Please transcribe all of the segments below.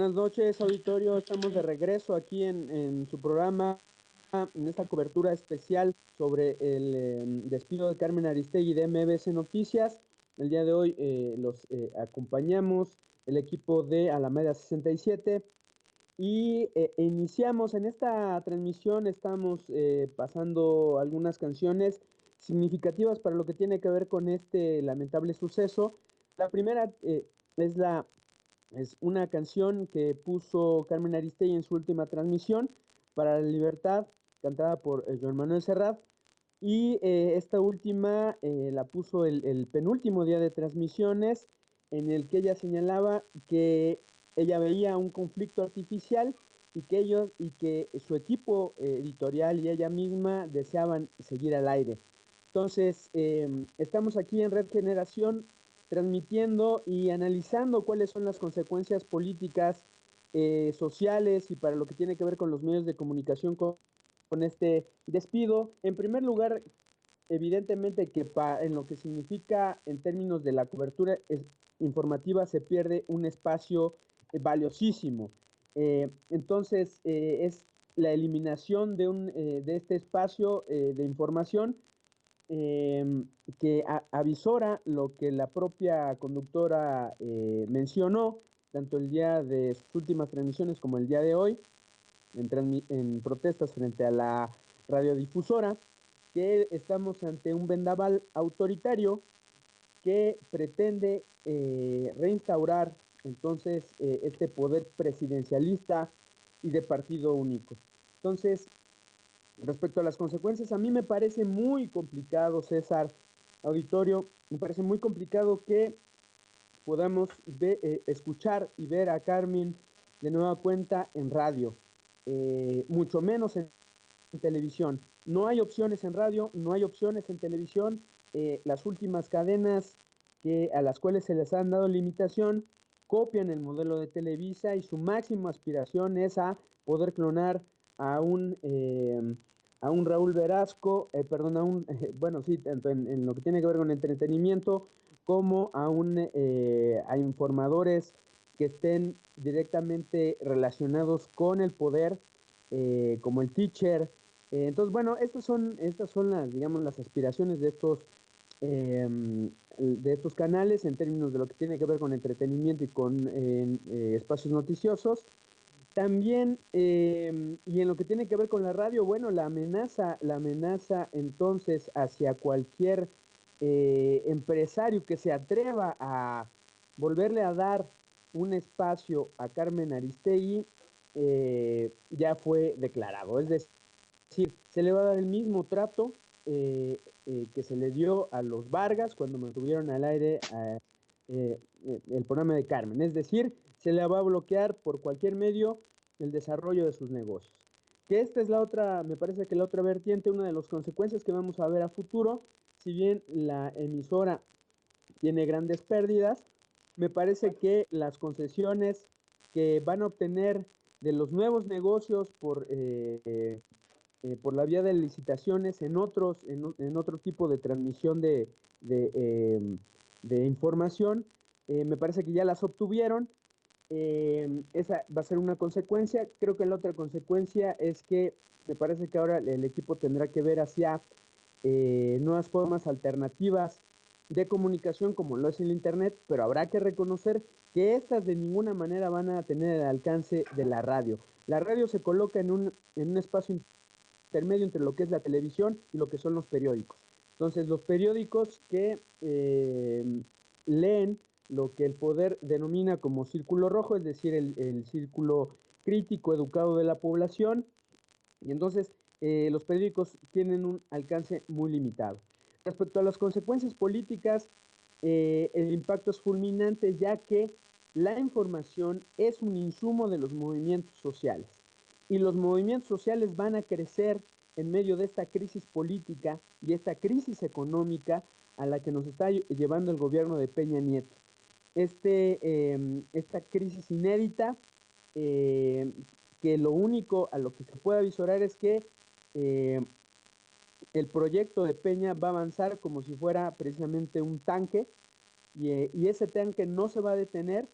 Buenas noches, auditorio. Estamos de regreso aquí en su programa, en esta cobertura especial sobre el despido de Carmen Aristegui de MBS Noticias. El día de hoy los acompañamos el equipo de Alameda 67 y iniciamos en esta transmisión. Estamos pasando algunas canciones significativas para lo que tiene que ver con este lamentable suceso. La primera es una canción que puso Carmen Aristegui en su última transmisión para la libertad, cantada por Joan Manuel Serrat. Y esta última la puso el penúltimo día de transmisiones, en el que ella señalaba que ella veía un conflicto artificial y que su equipo editorial y ella misma deseaban seguir al aire. Entonces, estamos aquí en Red Generación transmitiendo y analizando cuáles son las consecuencias políticas, sociales y para lo que tiene que ver con los medios de comunicación con este despido. En primer lugar, evidentemente que en lo que significa en términos de la cobertura informativa se pierde un espacio valiosísimo. Entonces, es la eliminación de este espacio de información eh, que avisora lo que la propia conductora mencionó, tanto el día de sus últimas transmisiones como el día de hoy, en protestas frente a la radiodifusora, que estamos ante un vendaval autoritario que pretende reinstaurar entonces este poder presidencialista y de partido único. Entonces, respecto a las consecuencias, a mí me parece muy complicado, César, auditorio, me parece muy complicado que podamos escuchar y ver a Carmen de nueva cuenta en radio, mucho menos en televisión. No hay opciones en radio, no hay opciones en televisión. Las últimas cadenas a las cuales se les han dado limitación copian el modelo de Televisa y su máxima aspiración es a poder clonar a un Raúl Velasco, perdón, bueno, sí, tanto en lo que tiene que ver con entretenimiento como a informadores que estén directamente relacionados con el poder, como el teacher. Entonces, bueno, estas son las, digamos, las aspiraciones eh, de estos canales en términos de lo que tiene que ver con entretenimiento y con espacios noticiosos. También, y en lo que tiene que ver con la radio, bueno, la amenaza entonces hacia cualquier empresario que se atreva a volverle a dar un espacio a Carmen Aristegui, ya fue declarado. Es decir, se le va a dar el mismo trato que se le dio a los Vargas cuando mantuvieron al aire el programa de Carmen. Es decir, se le va a bloquear por cualquier medio el desarrollo de sus negocios. Que esta es la otra, me parece que la otra vertiente, una de las consecuencias que vamos a ver a futuro. Si bien la emisora tiene grandes pérdidas, me parece que las concesiones que van a obtener de los nuevos negocios por la vía de licitaciones en otro tipo de transmisión de, eh, de información, me parece que ya las obtuvieron. Esa va a ser una consecuencia. Creo que la otra consecuencia es que me parece que ahora el equipo tendrá que ver hacia nuevas formas alternativas de comunicación como lo es el Internet, pero habrá que reconocer que estas de ninguna manera van a tener el alcance de la radio. La radio se coloca en un espacio intermedio entre lo que es la televisión y lo que son los periódicos. Entonces, los periódicos que leen lo que el poder denomina como círculo rojo, es decir, el círculo crítico educado de la población, y entonces los periódicos tienen un alcance muy limitado. Respecto a las consecuencias políticas, el impacto es fulminante, ya que la información es un insumo de los movimientos sociales. Y los movimientos sociales van a crecer en medio de esta crisis política y esta crisis económica a la que nos está llevando el gobierno de Peña Nieto. Esta crisis inédita, eh, que lo único a lo que se puede avisorar es que eh, el proyecto de Peña va a avanzar como si fuera precisamente un tanque, y ese tanque no se va a detener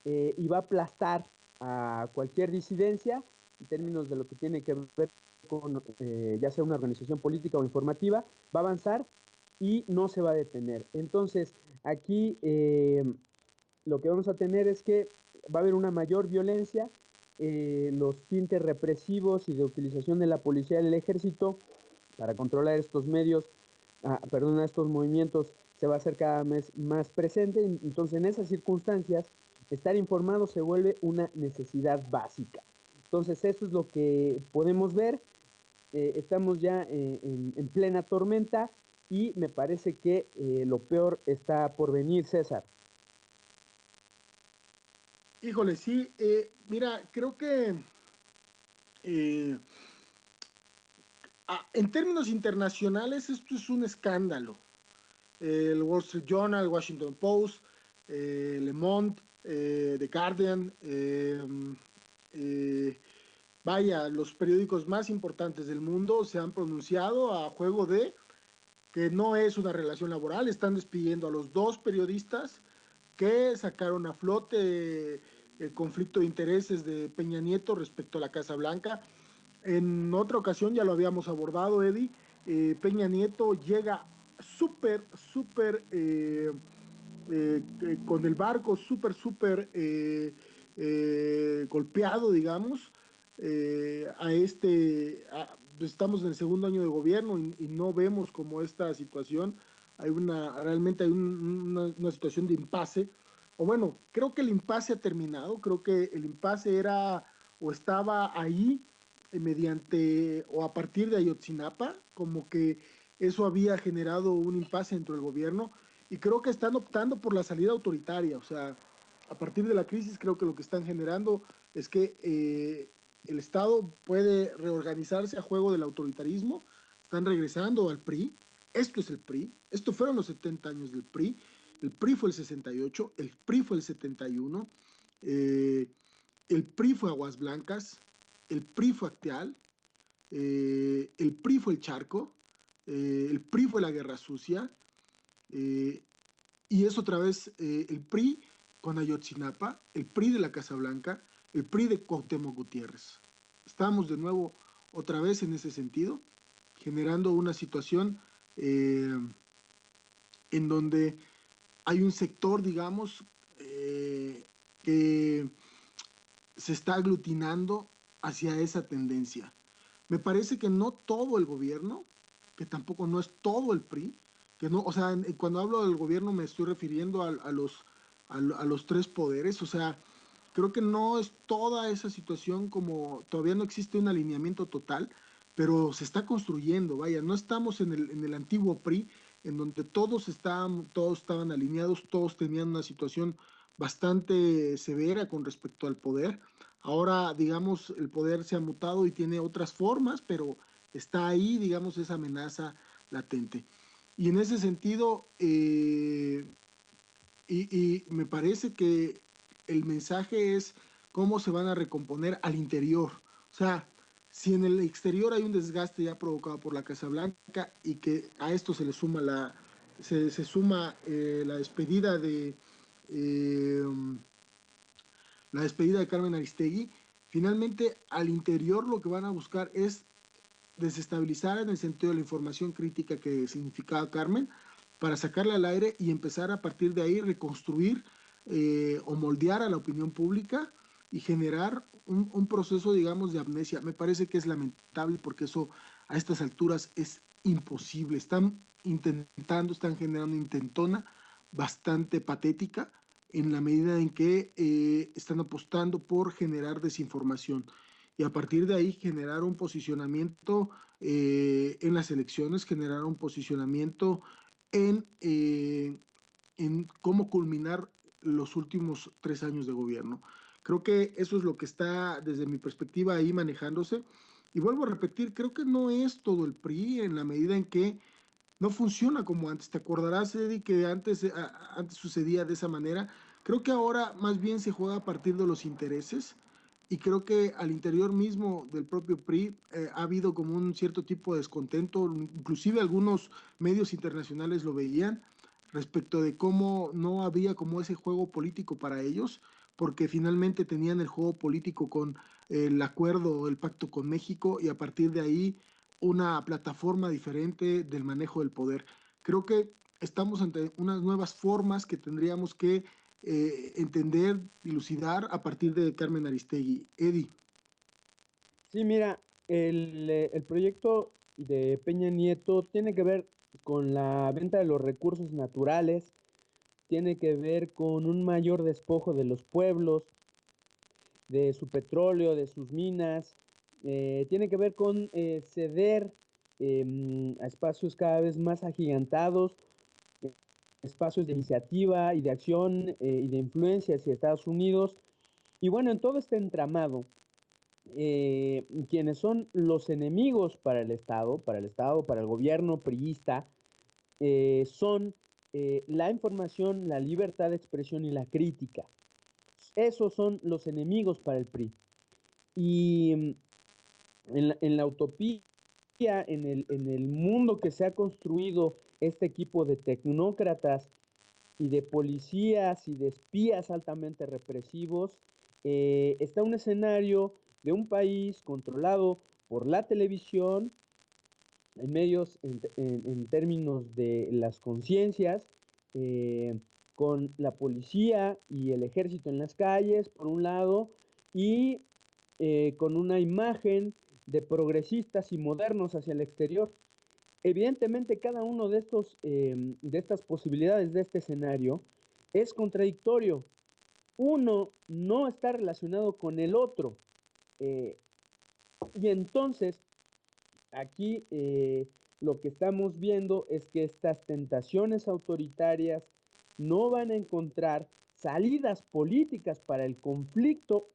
y va a aplastar a cualquier disidencia en términos de lo que tiene que ver con ya sea una organización política o informativa, va a avanzar y no se va a detener. Entonces, aquí lo que vamos a tener es que va a haber una mayor violencia, los tintes represivos y de utilización de la policía y del ejército para controlar estos medios, perdón, estos movimientos se va a hacer cada vez más presente. Entonces, en esas circunstancias, estar informado se vuelve una necesidad básica. Entonces, eso es lo que podemos ver. Estamos ya en plena tormenta y me parece que lo peor está por venir, César. Híjole, sí, mira, creo que eh, en términos internacionales esto es un escándalo. El Wall Street Journal, Washington Post, Le Monde, The Guardian, eh, vaya, los periódicos más importantes del mundo se han pronunciado a juego de que no es una relación laboral, están despidiendo a los dos periodistas que sacaron a flote el conflicto de intereses de Peña Nieto respecto a la Casa Blanca. En otra ocasión ya lo habíamos abordado, Eddie. Peña Nieto llega súper, con el barco súper golpeado, digamos. Estamos en el segundo año de gobierno y no vemos como esta situación. Realmente hay una situación de impasse. O bueno, creo que el impasse ha terminado. Creo que el impasse era o estaba ahí mediante o a partir de Ayotzinapa, como que eso había generado un impasse dentro del gobierno y creo que están optando por la salida autoritaria, o sea, a partir de la crisis creo que lo que están generando es que el Estado puede reorganizarse a juego del autoritarismo, están regresando al PRI, esto es el PRI, esto fueron los 70 años del PRI, el PRI fue el 68, el PRI fue el 71, el PRI fue Aguas Blancas, el PRI fue Acteal, el PRI fue el Charco, el PRI fue la Guerra Sucia, eh, y es otra vez el PRI con Ayotzinapa, el PRI de la Casa Blanca, el PRI de Cuauhtémoc Gutiérrez. Estamos de nuevo otra vez en ese sentido, generando una situación eh, en donde hay un sector, digamos, que se está aglutinando hacia esa tendencia. Me parece que no todo el gobierno, que tampoco no es todo el PRI, que no, o sea, cuando hablo del gobierno me estoy refiriendo a los tres poderes, o sea, creo que no es toda esa situación como todavía no existe un alineamiento total, pero se está construyendo, vaya, no estamos en el antiguo PRI, en donde todos estaban alineados, todos tenían una situación bastante severa con respecto al poder. Ahora, digamos, el poder se ha mutado y tiene otras formas, pero está ahí, digamos, esa amenaza latente. Y en ese sentido, y me parece que el mensaje es cómo se van a recomponer al interior. O sea, si en el exterior hay un desgaste ya provocado por la Casa Blanca y que a esto se le suma se suma eh, la despedida de Carmen Aristegui, finalmente al interior lo que van a buscar es desestabilizar en el sentido de la información crítica que significaba Carmen, para sacarla al aire y empezar a partir de ahí reconstruir o moldear a la opinión pública y generar un proceso, digamos, de amnesia. Me parece que es lamentable porque eso a estas alturas es imposible. Están generando intentona bastante patética en la medida en que están apostando por generar desinformación y a partir de ahí generar un posicionamiento en las elecciones, generar un posicionamiento en cómo culminar los últimos 3 años de gobierno. Creo que eso es lo que está desde mi perspectiva ahí manejándose. Y vuelvo a repetir, creo que no es todo el PRI en la medida en que no funciona como antes. Te acordarás, Eddie, que antes sucedía de esa manera. Creo que ahora más bien se juega a partir de los intereses y creo que al interior mismo del propio PRI ha habido como un cierto tipo de descontento, inclusive algunos medios internacionales lo veían. respecto de cómo no había como ese juego político para ellos, porque finalmente tenían el juego político con el acuerdo, el pacto con México y a partir de ahí una plataforma diferente del manejo del poder. Creo que estamos ante unas nuevas formas que tendríamos que entender, dilucidar a partir de Carmen Aristegui. Eddie. Sí, mira, el proyecto de Peña Nieto tiene que ver con la venta de los recursos naturales, tiene que ver con un mayor despojo de los pueblos, de su petróleo, de sus minas, tiene que ver con ceder a espacios cada vez más agigantados, eh, espacios de iniciativa y de acción y de influencia hacia Estados Unidos. Y bueno, en todo este entramado, quienes son los enemigos para el Estado, para el gobierno priista, son la información, la libertad de expresión y la crítica. Esos son los enemigos para el PRI. Y en la utopía, en el mundo que se ha construido este equipo de tecnócratas y de policías y de espías altamente represivos, está un escenario de un país controlado por la televisión, en medios, en términos de las conciencias, eh, con la policía y el ejército en las calles, por un lado, y con una imagen de progresistas y modernos hacia el exterior. Evidentemente, cada uno de estas posibilidades de este escenario es contradictorio. Uno no está relacionado con el otro. eh, y entonces, aquí lo que estamos viendo es que estas tentaciones autoritarias no van a encontrar salidas políticas para el conflicto,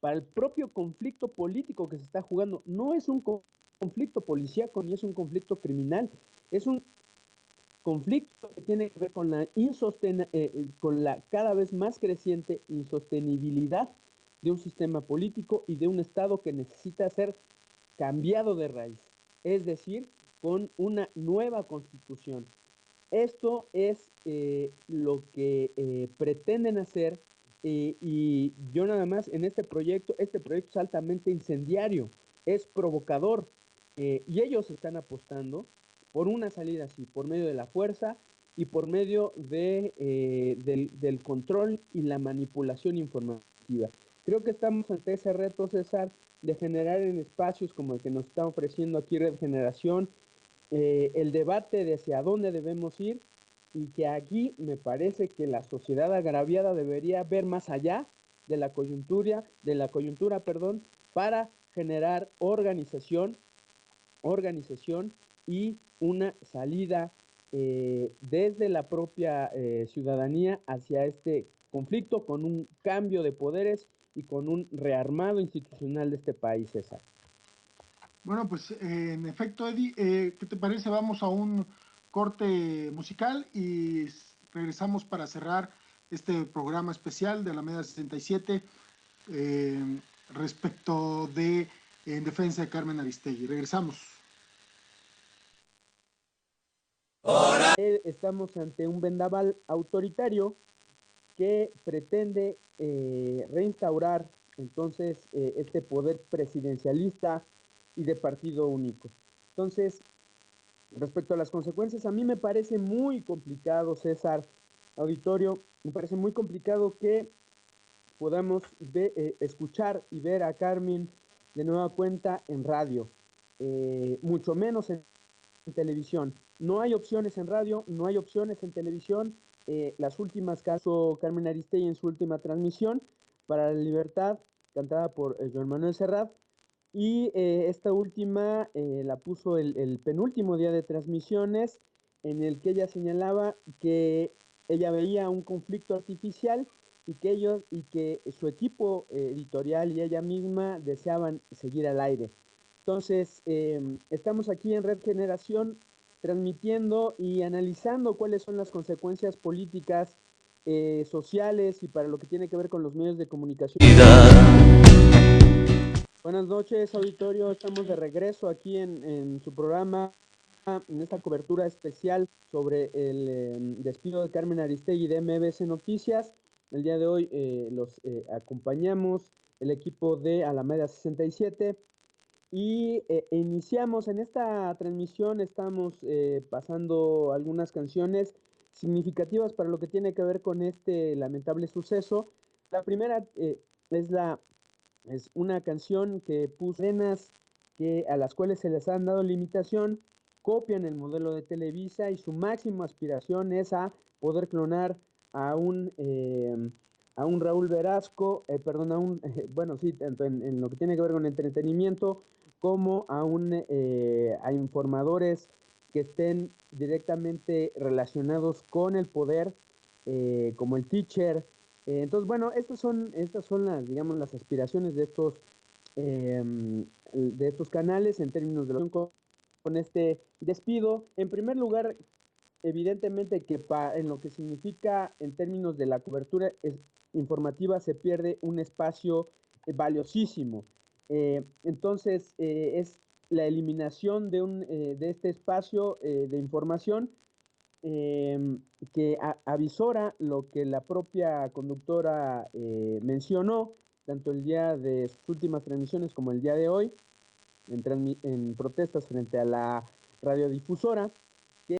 para el propio conflicto político que se está jugando. No es un conflicto policíaco ni es un conflicto criminal, es un conflicto que tiene que ver con la cada vez más creciente insostenibilidad de un sistema político y de un Estado que necesita ser cambiado de raíz, es decir, con una nueva constitución. Esto es lo que pretenden hacer y yo nada más en este proyecto es altamente incendiario, es provocador y ellos están apostando por una salida así, por medio de la fuerza y por medio del control y la manipulación informativa. Creo que estamos ante ese reto, César, de generar en espacios como el que nos está ofreciendo aquí Red Generación, el debate de hacia dónde debemos ir y que aquí me parece que la sociedad agraviada debería ver más allá de la coyuntura, perdón, para generar organización y una salida desde la propia ciudadanía hacia este conflicto con un cambio de poderes y con un rearmado institucional de este país, César. Bueno, pues en efecto, Eddie, ¿qué te parece? Vamos a un corte musical y regresamos para cerrar este programa especial de Alameda 67 eh, respecto de en defensa de Carmen Aristegui. Regresamos. Estamos ante un vendaval autoritario que pretende reinstaurar entonces este poder presidencialista y de partido único. Entonces, respecto a las consecuencias, a mí me parece muy complicado, César, auditorio, me parece muy complicado que podamos escuchar y ver a Carmen de nueva cuenta en radio, mucho menos en televisión. No hay opciones en radio, no hay opciones en televisión. Las últimas caso Carmen Aristegui en su última transmisión para la libertad, cantada por Joan Manuel Serrat. Y esta última la puso el penúltimo día de transmisiones, en el que ella señalaba que ella veía un conflicto artificial y que su equipo editorial y ella misma deseaban seguir al aire. Entonces, estamos aquí en Red Generación transmitiendo y analizando cuáles son las consecuencias políticas, sociales y para lo que tiene que ver con los medios de comunicación. Buenas noches, auditorio. Estamos de regreso aquí en su programa en esta cobertura especial sobre el despido de Carmen Aristegui de MBS Noticias. El día de hoy los acompañamos el equipo de Alameda 67 y iniciamos en esta transmisión, estamos pasando algunas canciones significativas para lo que tiene que ver con este lamentable suceso. La primera es una canción que puso cadenas que a las cuales se les han dado limitación, copian el modelo de Televisa y su máxima aspiración es a poder clonar a a un Raúl Velasco, perdón, bueno, sí, tanto en lo que tiene que ver con entretenimiento como a informadores que estén directamente relacionados con el poder, como el teacher. Entonces, bueno, estas son las, digamos, las aspiraciones eh, de estos canales en términos de con este despido. En primer lugar, evidentemente que en lo que significa en términos de la cobertura informativa se pierde un espacio valiosísimo. Entonces, es la eliminación de este espacio de información que avisora lo que la propia conductora mencionó, tanto el día de sus últimas transmisiones como el día de hoy, en protestas frente a la radiodifusora.